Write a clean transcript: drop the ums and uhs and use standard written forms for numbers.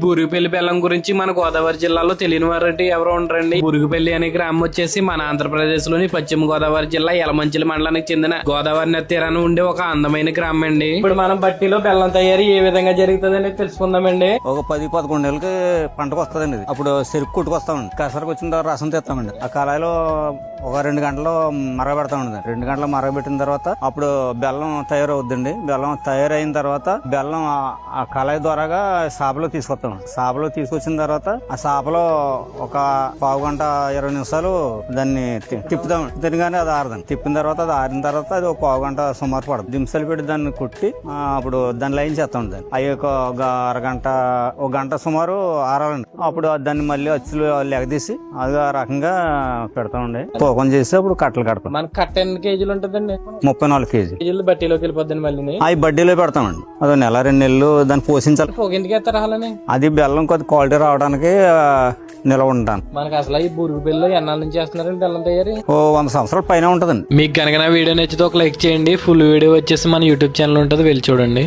బురుగుపల్లి బెల్లం గురించి మన గోదావరి జిల్లాలో తెలియని వారంటే ఎవరు ఉండరండి. బురుగుపల్లి అనే గ్రామం వచ్చేసి మన ఆంధ్రప్రదేశ్ లోని పశ్చిమ గోదావరి జిల్లా యలమంచిలి మండలానికి చెందిన గోదావరి నది తీరాన ఉండే ఒక అందమైన గ్రామం అండి. ఇప్పుడు మనం బట్టిలో బెల్లం తయారీ ఏ విధంగా జరుగుతుందని తెలుసుకుందామండి. ఒక 10-11 నెలలకి పంటకు వస్తుందండి. అప్పుడు చెరుకు కొట్టుకొస్తామండి. కసరకు వచ్చిన తర్వాత రసం తెస్తామండి. ఆ కళాయిలో ఒక 2 గంటలు మరగబెడతామండి. 2 గంటలు మరగబెట్టిన తర్వాత అప్పుడు బెల్లం తయారవుద్దండి. బెల్లం తయారైన తర్వాత బెల్లం ఆ కళాయి ద్వారాగా సాపలో తీసుకొస్తాం. సాపలో తీసుకొచ్చిన తర్వాత ఆ సాపలో ఒక 1/2 గంట 20 నిమిషాలు దాన్ని తిప్పుతాం. తినగానే అది ఆరదండి. తిప్పిన తర్వాత అది ఆరిన తర్వాత అది ఒక 1/2 గంట సుమారు పడుతుంది. దింసలు పెట్టి దాన్ని కుట్టి అప్పుడు దాన్ని లైన్ చేస్తాం. దాన్ని అవి ఒక అరగంట 1 గంట సుమారు ఆరాలండి. అప్పుడు దాన్ని మళ్ళీ అచ్చులు లెగదీసి అది ఆ రకంగా పెడతామండి. తూకం చేసి అప్పుడు కట్టలు కడతాం. మన కట్ట ఎన్ని కేజీలు ఉంటుందండి? 34 కేజీలు బట్టీలోకి వెళ్ళిపోద్దండి. మళ్ళీ అవి బడ్డీలో పెడతామండి. అదో 1-2 నెలలు దాన్ని పోషించాలి. ఎందుకు ఎత్తరాలని అది బెల్లం కొద్ది క్వాలిటీ రావడానికి నిలవ ఉంటాను. మనకు అసలు ఈ బురుగుపల్లిలో ఎన్నాళ్ళ నుంచి చేస్తున్నారండి బెల్లం తయారీ? 100 సంవత్సరాల పైన ఉంటదండి. మీకు కనుక నా వీడియో నచ్చితే ఒక లైక్ చేయండి. ఫుల్ వీడియో వచ్చేసి మన యూట్యూబ్ ఛానల్ ఉంటుంది, వెళ్ళి చూడండి.